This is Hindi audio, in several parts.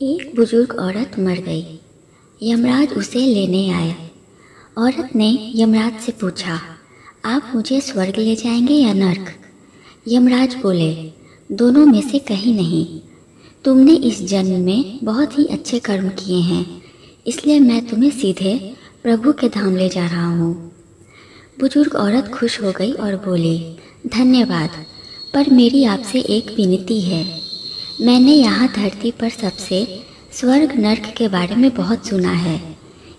एक बुजुर्ग औरत मर गई। यमराज उसे लेने आए। औरत ने यमराज से पूछा, आप मुझे स्वर्ग ले जाएंगे या नर्क? यमराज बोले, दोनों में से कहीं नहीं। तुमने इस जन्म में बहुत ही अच्छे कर्म किए हैं, इसलिए मैं तुम्हें सीधे प्रभु के धाम ले जा रहा हूँ। बुजुर्ग औरत खुश हो गई और बोली, धन्यवाद, पर मेरी आपसे एक विनती है। मैंने यहाँ धरती पर सबसे स्वर्ग नर्क के बारे में बहुत सुना है,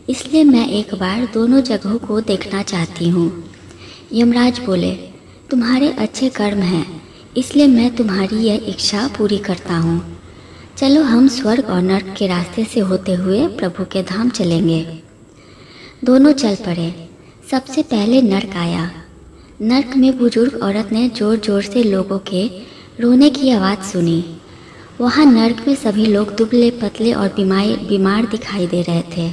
इसलिए मैं एक बार दोनों जगहों को देखना चाहती हूँ। यमराज बोले, तुम्हारे अच्छे कर्म हैं, इसलिए मैं तुम्हारी यह इच्छा पूरी करता हूँ। चलो हम स्वर्ग और नर्क के रास्ते से होते हुए प्रभु के धाम चलेंगे। दोनों चल पड़े। सबसे पहले नर्क आया। नर्क में बुजुर्ग औरत ने जोर जोर से लोगों के रोने की आवाज़ सुनी। वहाँ नर्क में सभी लोग दुबले पतले और बीमार दिखाई दे रहे थे।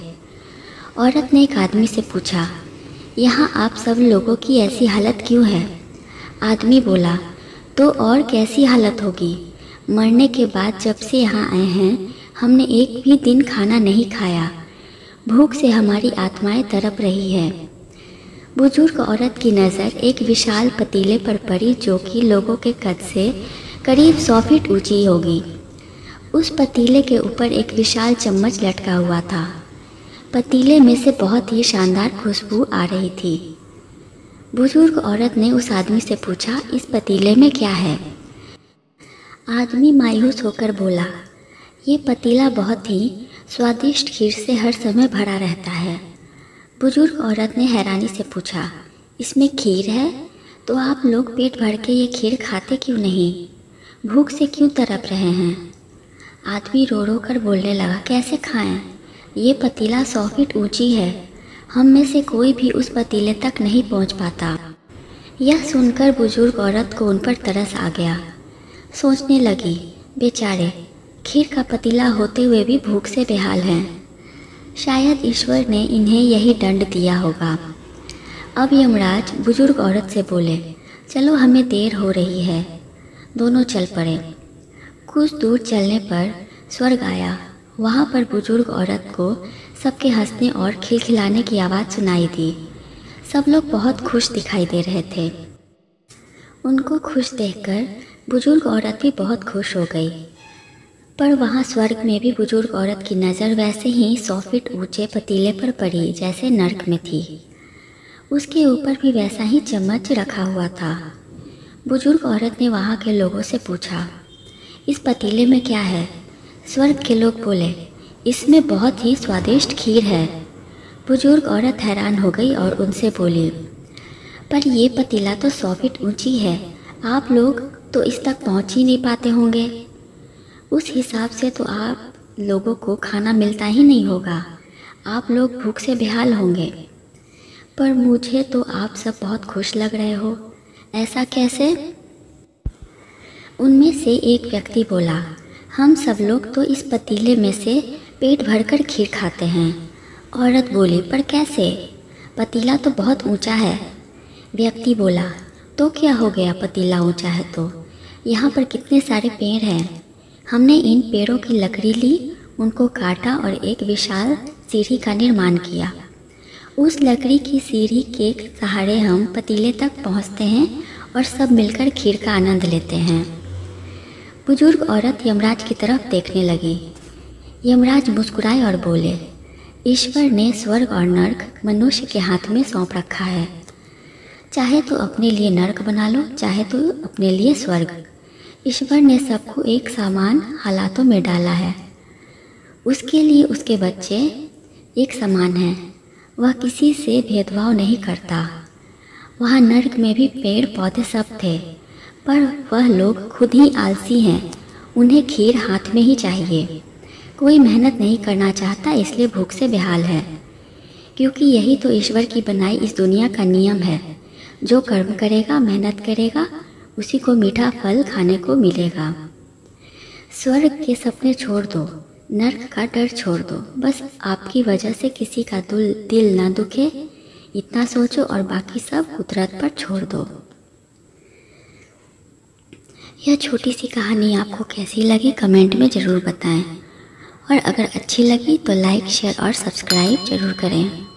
औरत ने एक आदमी से पूछा, यहाँ आप सब लोगों की ऐसी हालत क्यों है? आदमी बोला, तो और कैसी हालत होगी? मरने के बाद जब से यहाँ आए हैं, हमने एक भी दिन खाना नहीं खाया। भूख से हमारी आत्माएं तड़प रही है। बुजुर्ग औरत की नज़र एक विशाल पतीले पर पड़ी, जो कि लोगों के कद से करीब 100 फीट ऊंची होगी। उस पतीले के ऊपर एक विशाल चम्मच लटका हुआ था। पतीले में से बहुत ही शानदार खुशबू आ रही थी। बुजुर्ग औरत ने उस आदमी से पूछा, इस पतीले में क्या है? आदमी मायूस होकर बोला, ये पतीला बहुत ही स्वादिष्ट खीर से हर समय भरा रहता है। बुजुर्ग औरत ने हैरानी से पूछा, इसमें खीर है? तो आप लोग पेट भर के ये खीर खाते क्यों नहीं? भूख से क्यों तड़प रहे हैं? आदमी रो रो कर बोलने लगा, कैसे खाएं? ये पतीला 100 फीट ऊंची है। हम में से कोई भी उस पतीले तक नहीं पहुंच पाता। यह सुनकर बुजुर्ग औरत को उन पर तरस आ गया। सोचने लगी, बेचारे खीर का पतीला होते हुए भी भूख से बेहाल हैं। शायद ईश्वर ने इन्हें यही दंड दिया होगा। अब यमराज बुजुर्ग औरत से बोले, चलो हमें देर हो रही है। दोनों चल पड़े। कुछ दूर चलने पर स्वर्ग आया। वहाँ पर बुजुर्ग औरत को सबके हंसने और खिलखिलाने की आवाज़ सुनाई दी। सब लोग बहुत खुश दिखाई दे रहे थे। उनको खुश देखकर बुजुर्ग औरत भी बहुत खुश हो गई। पर वहाँ स्वर्ग में भी बुजुर्ग औरत की नज़र वैसे ही 100 फीट ऊंचे पतीले पर पड़ी जैसे नर्क में थी। उसके ऊपर भी वैसा ही चम्मच रखा हुआ था। बुजुर्ग औरत ने वहाँ के लोगों से पूछा, इस पतीले में क्या है? स्वर्ग के लोग बोले, इसमें बहुत ही स्वादिष्ट खीर है। बुजुर्ग औरत हैरान हो गई और उनसे बोली, पर ये पतीला तो 100 फीट ऊंची है, आप लोग तो इस तक पहुंच ही नहीं पाते होंगे। उस हिसाब से तो आप लोगों को खाना मिलता ही नहीं होगा। आप लोग भूख से बेहाल होंगे। पर मुझे तो आप सब बहुत खुश लग रहे हो, ऐसा कैसे? उनमें से एक व्यक्ति बोला, हम सब लोग तो इस पतीले में से पेट भरकर खीर खाते हैं। औरत बोली, पर कैसे? पतीला तो बहुत ऊंचा है। व्यक्ति बोला, तो क्या हो गया, पतीला ऊंचा है तो यहाँ पर कितने सारे पेड़ हैं। हमने इन पेड़ों की लकड़ी ली, उनको काटा और एक विशाल सीढ़ी का निर्माण किया। उस लकड़ी की सीढ़ी के सहारे हम पतीले तक पहुँचते हैं और सब मिलकर खीर का आनंद लेते हैं। बुजुर्ग औरत यमराज की तरफ देखने लगी। यमराज मुस्कुराए और बोले, ईश्वर ने स्वर्ग और नर्क मनुष्य के हाथ में सौंप रखा है। चाहे तो अपने लिए नर्क बना लो, चाहे तो अपने लिए स्वर्ग। ईश्वर ने सबको एक समान हालातों में डाला है। उसके लिए उसके बच्चे एक समान हैं। वह किसी से भेदभाव नहीं करता। वहाँ नर्क में भी पेड़ पौधे सब थे, पर वह लोग खुद ही आलसी हैं। उन्हें खीर हाथ में ही चाहिए। कोई मेहनत नहीं करना चाहता, इसलिए भूख से बेहाल है। क्योंकि यही तो ईश्वर की बनाई इस दुनिया का नियम है। जो कर्म करेगा, मेहनत करेगा, उसी को मीठा फल खाने को मिलेगा। स्वर्ग के सपने छोड़ दो, नर्क का डर छोड़ दो। बस आपकी वजह से किसी का दिल ना दुखे, इतना सोचो और बाकी सब कुदरत पर छोड़ दो। यह छोटी सी कहानी आपको कैसी लगी कमेंट में ज़रूर बताएं। और अगर अच्छी लगी तो लाइक, शेयर और सब्सक्राइब ज़रूर करें।